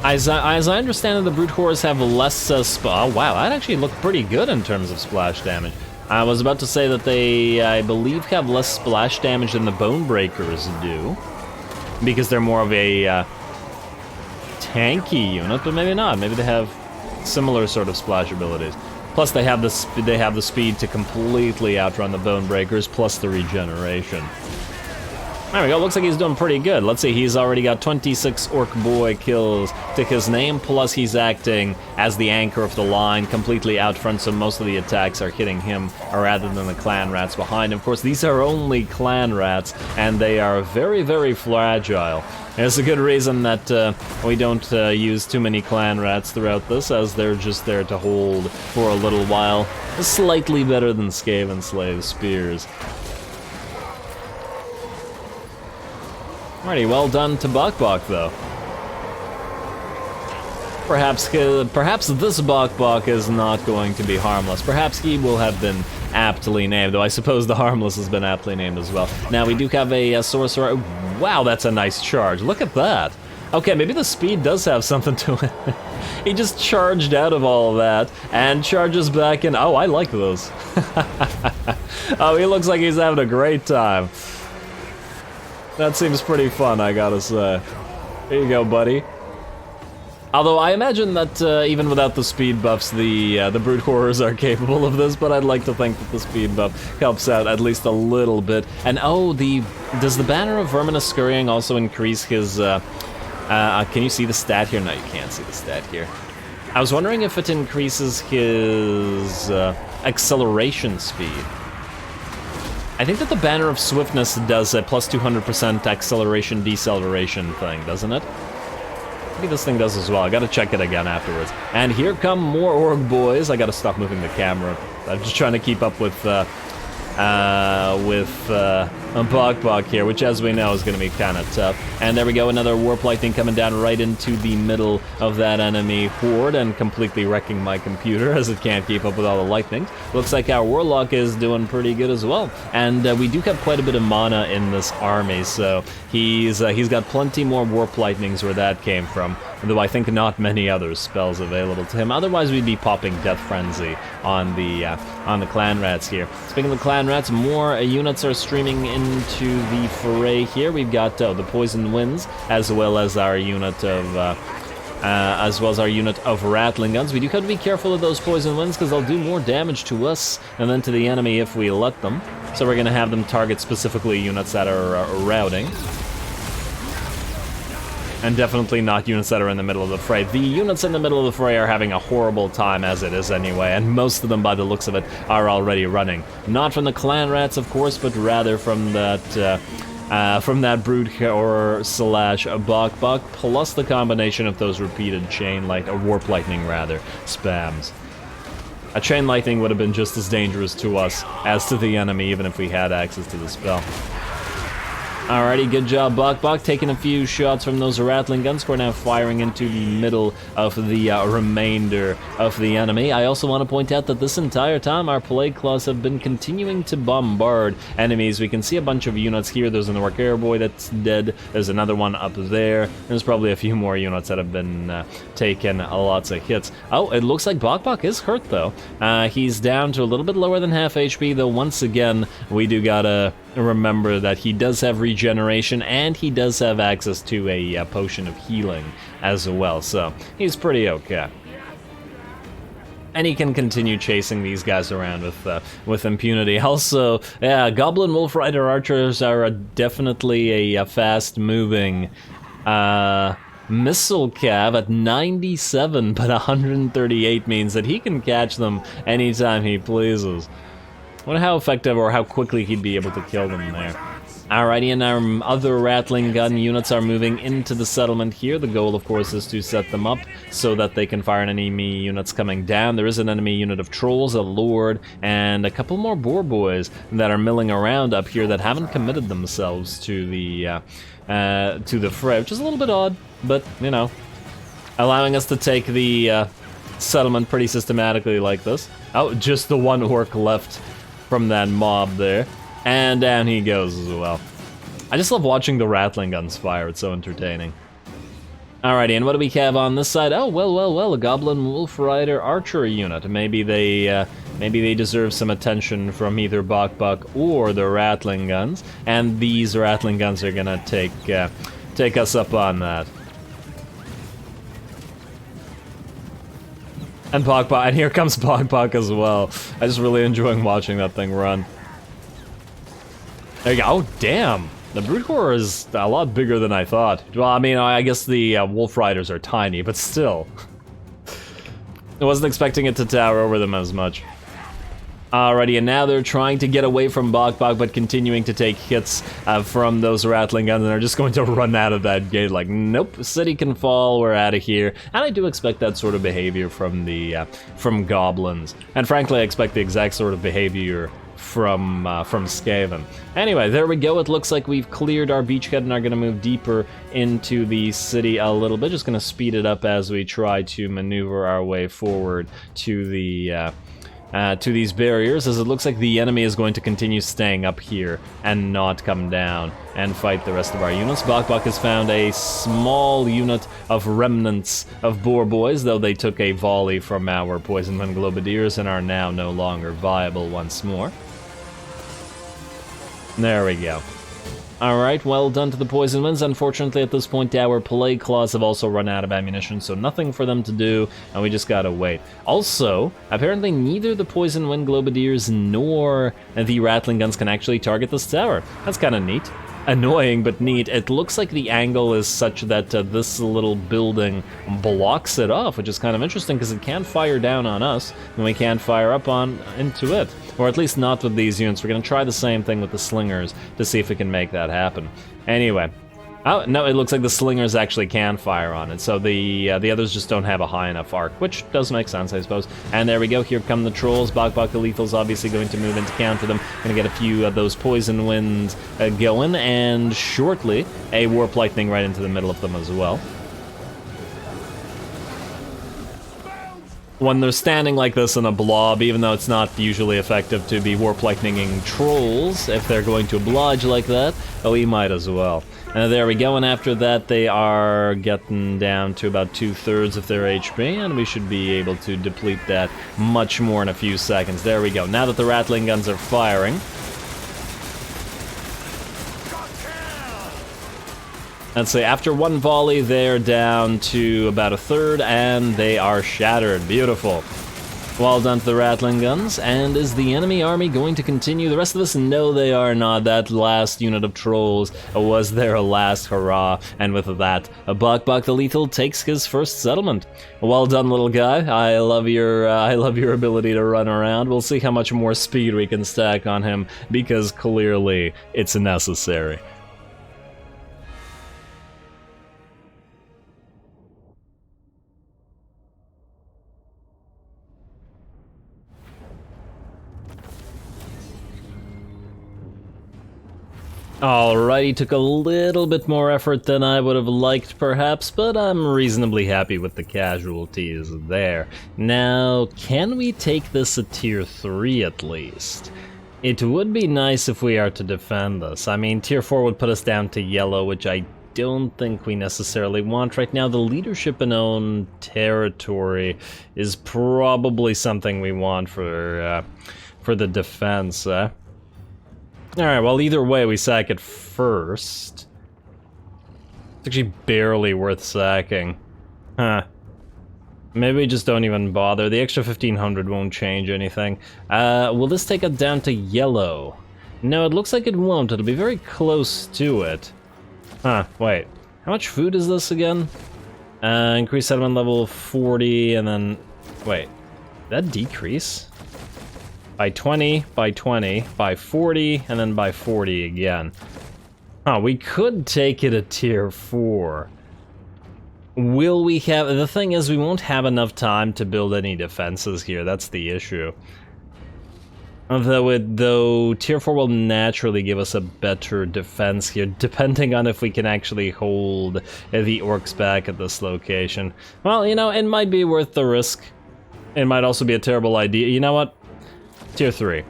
As I understand it, the brute cores have less oh wow, that actually looked pretty good in terms of splash damage. I was about to say that they, I believe, have less splash damage than the bone breakers do, because they're more of a tanky unit, but maybe not. Maybe they have similar sort of splash abilities. Plus, they have the speed to completely outrun the bone breakers, plus the regeneration. There we go, looks like he's doing pretty good. Let's see, he's already got 26 Orc Boy kills to his name, plus he's acting as the anchor of the line, completely out front, so most of the attacks are hitting him rather than the clan rats behind. Of course, these are only clan rats, and they are very, very fragile. There's a good reason that we don't use too many clan rats throughout this, as they're just there to hold for a little while. Slightly better than Skaven Slave Spears. Alrighty, well done to Bok though. Perhaps this Bok is not going to be harmless. Perhaps he will have been aptly named, though I suppose the harmless has been aptly named as well. Now we do have a sorcerer. Wow, that's a nice charge. Look at that. Okay, maybe the speed does have something to it. He just charged out of all of that and charges back in. Oh, I like those. Oh, he looks like he's having a great time. That seems pretty fun, I gotta say. Here you go, buddy. Although I imagine that even without the speed buffs, the brute horrors are capable of this, but I'd like to think that the speed buff helps out at least a little bit. And oh, does the banner of Ruinous scurrying also increase his? Can you see the stat here? No, you can't see the stat here. I was wondering if it increases his acceleration speed. I think that the Banner of Swiftness does a plus 200% acceleration deceleration thing, doesn't it? Maybe this thing does as well. I gotta check it again afterwards. And here come more Orc Boys. I gotta stop moving the camera. I'm just trying to keep up with Bok here, which as we know is going to be kind of tough. And there we go, another Warp Lightning coming down right into the middle of that enemy horde and completely wrecking my computer as it can't keep up with all the lightnings. Looks like our Warlock is doing pretty good as well. And we do have quite a bit of mana in this army, so he's got plenty more Warp Lightnings where that came from. Though I think not many other spells available to him. Otherwise, we'd be popping Death Frenzy on the Clan Rats here. Speaking of the Clan Rats, more units are streaming into the foray here. We've got the Poison Winds, as well as our unit of Rattling Guns. We do have to be careful of those Poison Winds because they'll do more damage to us and then to the enemy if we let them. So we're going to have them target specifically units that are routing. And definitely not units that are in the middle of the fray. The units in the middle of the fray are having a horrible time as it is anyway, and most of them, by the looks of it, are already running. Not from the Clan Rats, of course, but rather from that Brood or slash Bok, plus the combination of those repeated Warp Lightning rather, spams. A Chain Lightning would have been just as dangerous to us as to the enemy, even if we had access to the spell. Alrighty, good job, Bok, taking a few shots from those Rattling Guns. We're now firing into the middle of the remainder of the enemy. I also want to point out that this entire time our Plague Claws have been continuing to bombard enemies. We can see a bunch of units here. There's an Orc Airboy that's dead. There's another one up there. There's probably a few more units that have been taking lots of hits. Oh, it looks like Bok is hurt, though. He's down to a little bit lower than half HP, though once again, we do gotta remember that he does have regeneration and he does have access to a potion of healing as well, so he's pretty okay. And he can continue chasing these guys around with impunity. Also, yeah, Goblin Wolf Rider Archers are definitely a fast-moving missile cav at 97, but 138 means that he can catch them anytime he pleases. I wonder how effective or how quickly he'd be able to kill them there. Alrighty, and our other Rattling Gun units are moving into the settlement here. The goal, of course, is to set them up so that they can fire on enemy units coming down. There is an enemy unit of Trolls, a Lord, and a couple more Boar Boys that are milling around up here that haven't committed themselves to the fray, which is a little bit odd, but, you know, allowing us to take the settlement pretty systematically like this. Oh, just the one orc left from that mob there. And down he goes as well. I just love watching the Rattling Guns fire, it's so entertaining. Alrighty, and what do we have on this side? Oh, well, a Goblin Wolf Rider Archer unit. Maybe they deserve some attention from either Bok or the Rattling Guns, and these Rattling Guns are gonna take us up on that. And and here comes Bok as well. I just really enjoying watching that thing run. There you go. Oh, damn. The Brute Core is a lot bigger than I thought. Well, I mean, I guess the Wolf Riders are tiny, but still. I wasn't expecting it to tower over them as much. Alrighty, and now they're trying to get away from Bok, but continuing to take hits from those Rattling Guns, and are just going to run out of that gate like, nope, city can fall, we're out of here. And I do expect that sort of behavior from the from Goblins. And frankly, I expect the exact sort of behavior from Skaven. Anyway, there we go. It looks like we've cleared our beachhead and are going to move deeper into the city a little bit. Just going to speed it up as we try to maneuver our way forward to the to these barriers, as it looks like the enemy is going to continue staying up here and not come down and fight the rest of our units. Bok has found a small unit of remnants of Boar Boys, though they took a volley from our Poison Wind Globadiers and are now no longer viable once more. There we go. Alright, well done to the Poison Winds. Unfortunately, at this point, our Plague Claws have also run out of ammunition, so nothing for them to do, and we just gotta wait. Also, apparently neither the Poison Wind Globadiers nor the Rattling Guns can actually target this tower. That's kinda neat. Annoying, but neat. It looks like the angle is such that this little building blocks it off, which is kind of interesting, because it can't fire down on us, and we can't fire up into it. Or at least not with these units. We're going to try the same thing with the Slingers to see if we can make that happen. Anyway. Oh, no, it looks like the Slingers actually can fire on it, so the others just don't have a high enough arc, which does make sense, I suppose. And there we go, here come the Trolls. Bok the Lethal's obviously going to move in to counter them. Gonna get a few of those Poison Winds going, and shortly, a Warp Lightning right into the middle of them as well. When they're standing like this in a blob, even though it's not usually effective to be Warp Lightninging Trolls, if they're going to oblige like that, we might as well. There we go, and after that they are getting down to about 2/3 of their HP, and we should be able to deplete that much more in a few seconds. There we go. Now that the Rattling Guns are firing, let's see, after one volley, they're down to about 1/3, and they are shattered. Beautiful. Well done to the Rattling Guns, and is the enemy army going to continue? The rest of us, no, they are not. That last unit of Trolls was their last hurrah, and with that, Bok the Lethal takes his first settlement. Well done, little guy. I love your ability to run around. We'll see how much more speed we can stack on him, because clearly it's necessary. Alrighty, took a little bit more effort than I would have liked perhaps, but I'm reasonably happy with the casualties there. Now, can we take this a tier 3 at least? It would be nice if we are to defend this. I mean, tier 4 would put us down to yellow, which I don't think we necessarily want right now. The leadership in own territory is probably something we want for the defense. Alright, well, either way, we sack it first. It's actually barely worth sacking. Huh. Maybe we just don't even bother. The extra 1500 won't change anything. Will this take it down to yellow? No, it looks like it won't. It'll be very close to it. Huh, wait. How much food is this again? Increase settlement level 40, and then... Wait. Did that decrease? By 20, by 20, by 40, and then by 40 again. Huh, we could take it a tier 4. Will we have... The thing is, we won't have enough time to build any defenses here. That's the issue. Though tier 4 will naturally give us a better defense here, depending on if we can actually hold the orcs back at this location. Well, you know, it might be worth the risk. It might also be a terrible idea. You know what? Tier 3.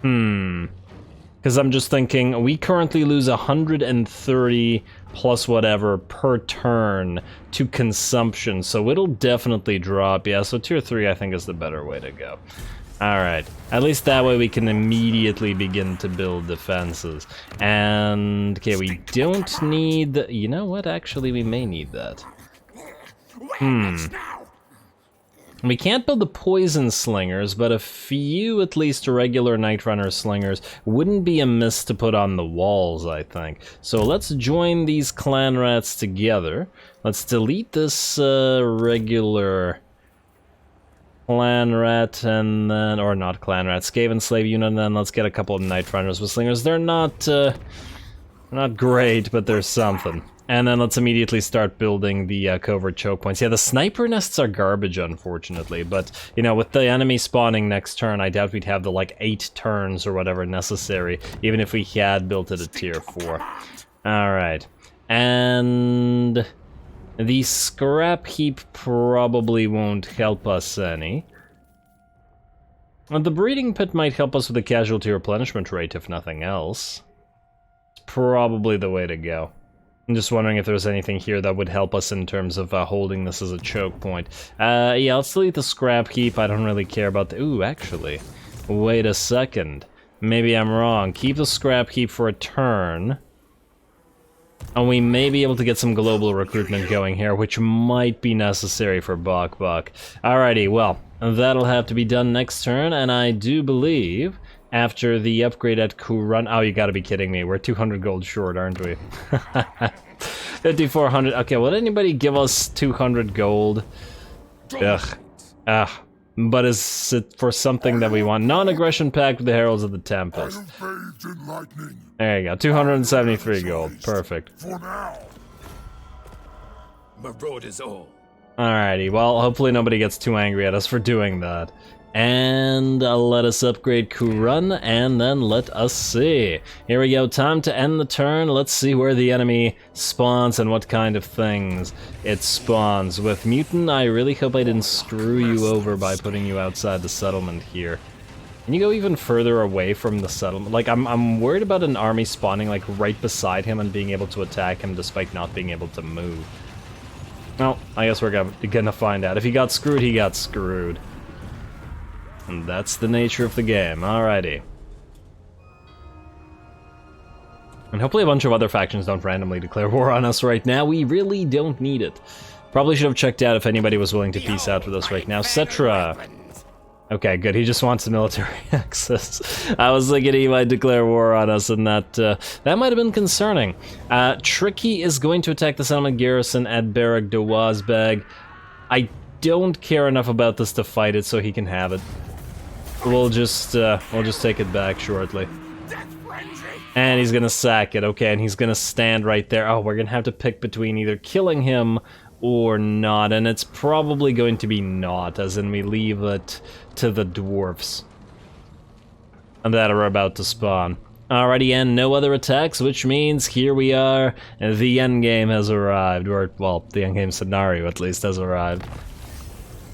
Because I'm just thinking, we currently lose 130 plus whatever per turn to consumption, so it'll definitely drop. Yeah, so tier 3 I think is the better way to go. Alright, at least that way we can immediately begin to build defenses. And, okay, we don't need... You know what, actually we may need that. We can't build the poison slingers, but a few, at least, regular Night Runner slingers wouldn't be amiss to put on the walls, I think. So let's join these clan rats together. Let's delete this regular clan rat, and then, or not clan rat, Skaven slave unit, and then let's get a couple of Night Runners with slingers. They're not great, but they're something. And then let's immediately start building the covert choke points. Yeah, the sniper nests are garbage, unfortunately, but, you know, with the enemy spawning next turn, I doubt we'd have the, like, 8 turns or whatever necessary, even if we had built it at tier 4. Alright. And... the scrap heap probably won't help us any. The breeding pit might help us with the casualty replenishment rate, if nothing else. It's probably the way to go. I'm just wondering if there's anything here that would help us in terms of holding this as a choke point. Yeah, let's delete the scrap heap. I don't really care about the... Ooh, actually. Wait a second. Maybe I'm wrong. Keep the scrap heap for a turn. And we may be able to get some global recruitment going here, which might be necessary for Bok Bok. Alrighty, well, that'll have to be done next turn, and I do believe... after the upgrade at Kurun... Oh, you gotta be kidding me. We're 200 gold short, aren't we? 5,400. Okay, will anybody give us 200 gold? Ugh. But is it for something that we want? Non-aggression pact with the Heralds of the Tempest. There you go. 273 gold. Perfect. Marauders all. Alrighty, well, hopefully nobody gets too angry at us for doing that. And let us upgrade Kurun, and then let us see. Here we go, time to end the turn. Let's see where the enemy spawns and what kind of things it spawns. With Mutant, I really hope I didn't screw you over by putting you outside the settlement here. Can you go even further away from the settlement? Like, I'm worried about an army spawning, like, right beside him and being able to attack him despite not being able to move. Well, I guess we're gonna find out. If he got screwed, he got screwed. And that's the nature of the game. Alrighty. And hopefully a bunch of other factions don't randomly declare war on us right now. We really don't need it. Probably should have checked out if anybody was willing to peace out with us right now. Cetra. Okay, good. He just wants the military access. I was thinking he might declare war on us, and that might have been concerning. Tricky is going to attack the settlement garrison at Barak de Wazbeg. I don't care enough about this to fight it, so he can have it. We'll just take it back shortly. And he's gonna sack it, okay, and he's gonna stand right there. Oh, we're gonna have to pick between either killing him or not, and it's probably going to be not, as in we leave it to the dwarfs that are about to spawn. Alrighty, and no other attacks, which means here we are, the endgame has arrived, or, well, the endgame scenario at least has arrived.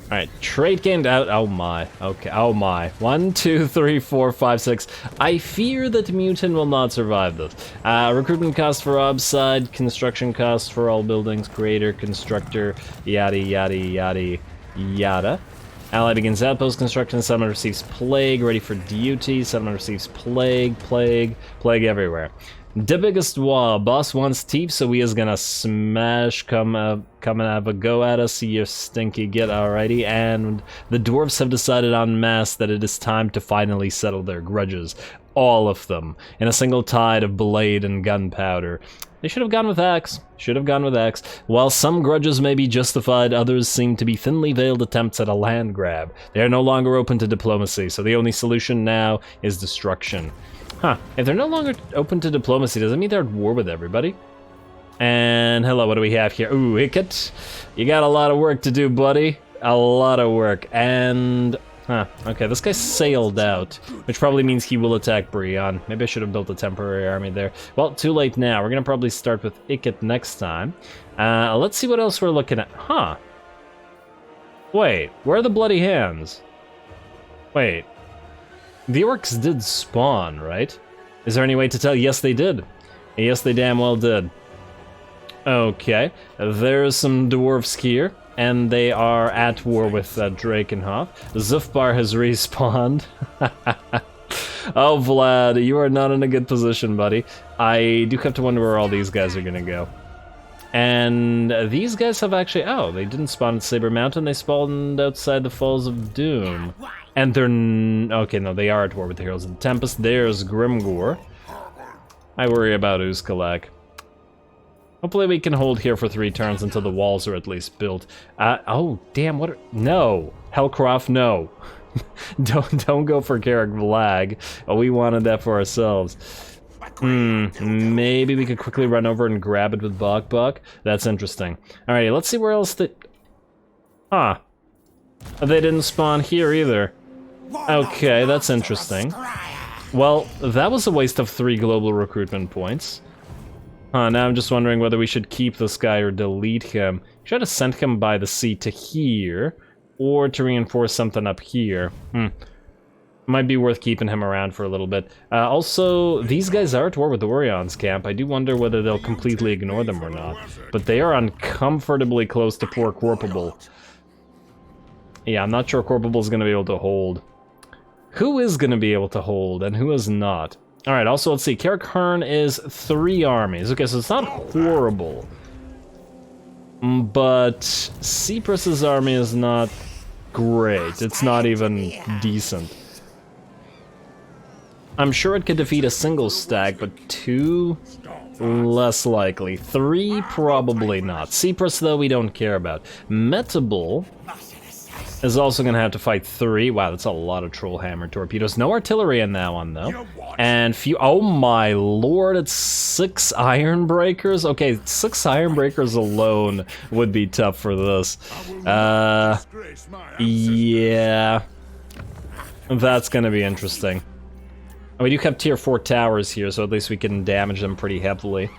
Alright, trait gained out. Oh my. Okay, oh my. 1, 2, 3, 4, 5, 6. I fear that Mutant will not survive this. Recruitment cost for Obside, construction cost for all buildings, creator, constructor, yada yada yada yada. Ally begins outpost construction, settlement receives plague, ready for duty, settlement receives plague, plague, plague everywhere. The biggest wall, boss wants teeth, so he is gonna smash, come and have a go at us, you stinky git, alrighty, and the dwarves have decided en masse that it is time to finally settle their grudges. All of them, in a single tide of blade and gunpowder. They should have gone with axe. Should have gone with axe. While some grudges may be justified, others seem to be thinly veiled attempts at a land grab. They are no longer open to diplomacy, so the only solution now is destruction. Huh. If they're no longer open to diplomacy, does that mean they're at war with everybody? And hello, what do we have here? Ooh, Ikit, you got a lot of work to do, buddy. A lot of work. And... huh, okay, this guy sailed out, which probably means he will attack Brion. Maybe I should have built a temporary army there. Well, too late now. We're gonna probably start with Ikit next time. Let's see what else we're looking at. Huh. Wait, where are the bloody hands? Wait. The orcs did spawn, right? Is there any way to tell? Yes, they did. Yes, they damn well did. Okay, there's some dwarves here. And they are at war with Drakenhof. Zufbar has respawned. Oh, Vlad, you are not in a good position, buddy. I do have to wonder where all these guys are gonna go. And these guys have actually... oh, they didn't spawn at Saber Mountain. They spawned outside the Falls of Doom. And they're... okay, no, they are at war with the Heroes of the Tempest. There's Grimgor. I worry about Uzkalak. Hopefully we can hold here for 3 turns until the walls are at least built. Oh, damn, what are... no! Hellcroft, no! don't go for Carrick Vlag. Oh, we wanted that for ourselves. Maybe we could quickly run over and grab it with Bok. That's interesting. Alrighty, let's see where else they... huh. They didn't spawn here either. Okay, that's interesting. Well, that was a waste of 3 global recruitment points. Now I'm just wondering whether we should keep this guy or delete him. Try to send him by the sea to here, or to reinforce something up here. Might be worth keeping him around for a little bit. Also, these guys are at war with the Orion's camp. I do wonder whether they'll completely ignore them or not. But they are uncomfortably close to poor Corpable. Yeah, I'm not sure Corpable's gonna be able to hold. Who is gonna be able to hold, and who is not? Alright, also let's see, Carrick Hearn is 3 armies. Okay, so it's not horrible. But Cyprus's army is not great. It's not even decent. I'm sure it could defeat a single stack, but 2? Less likely. 3? Probably not. Cyprus, though, we don't care about. Metable is also going to have to fight 3. Wow, that's a lot of Trollhammer torpedoes. No artillery in that one, though. And few... oh my lord, it's 6 Iron Breakers? Okay, 6 Iron Breakers alone would be tough for this. Yeah. That's going to be interesting. We do have tier 4 towers here, so at least we can damage them pretty heavily.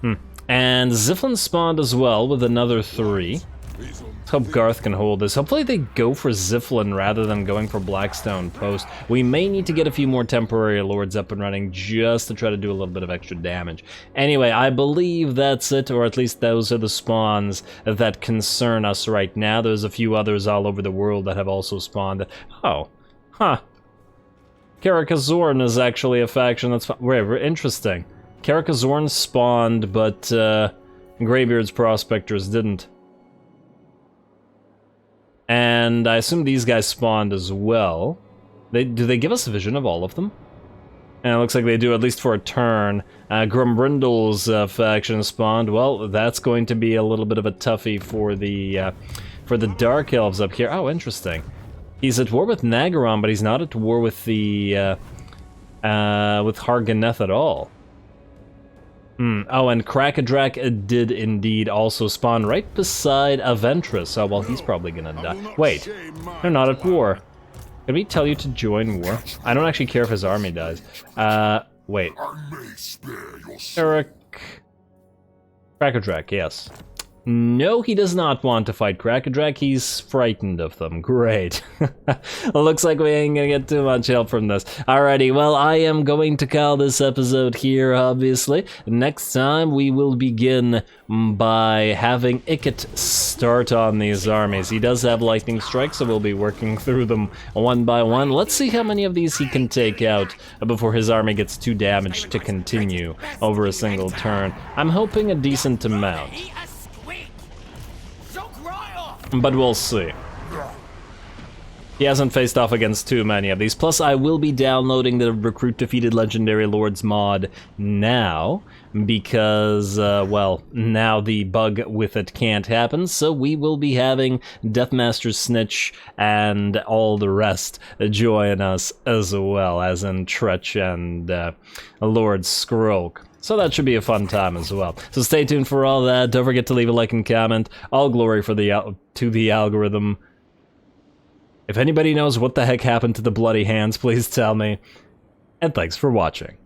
And Ziflin spawned as well with another 3. Let's hope Garth can hold this. Hopefully they go for Ziflin rather than going for Blackstone Post. We may need to get a few more temporary lords up and running just to try to do a little bit of extra damage. Anyway, I believe that's it, or at least those are the spawns that concern us right now. There's a few others all over the world that have also spawned. Oh, huh. Karakazorn is actually a faction that's... wait, interesting. Karakazorn spawned, but Greybeard's Prospectors didn't. And I assume these guys spawned as well. Do they give us a vision of all of them? And it looks like they do, at least for a turn. Grumbrindle's faction spawned. Well, that's going to be a little bit of a toughie for the Dark Elves up here. Oh, interesting. He's at war with Nagaron, but he's not at war with the with Harganeth at all. Oh, and Krakadrak did indeed also spawn right beside Aventris. Oh, well, he's probably gonna die. Wait, they're not at war. Can we tell you to join war? I don't actually care if his army dies. Wait. Eric... Krakadrak, yes. No, he does not want to fight Krakadrak. He's frightened of them. Great. Looks like we ain't gonna get too much help from this. Alrighty, well, I am going to call this episode here, obviously. Next time, we will begin by having Ikit start on these armies. He does have lightning strikes, so we'll be working through them one by one. Let's see how many of these he can take out before his army gets too damaged to continue over a single turn. I'm hoping a decent amount. But we'll see. He hasn't faced off against too many of these. Plus, I will be downloading the Recruit Defeated Legendary Lords mod now, because, well, now the bug with it can't happen, so we will be having Deathmaster Snitch and all the rest join us as well, as in Tretch and Lord Skroak. So that should be a fun time as well. So stay tuned for all that. Don't forget to leave a like and comment. All glory for to the algorithm. If anybody knows what the heck happened to the bloody hands, please tell me. And thanks for watching.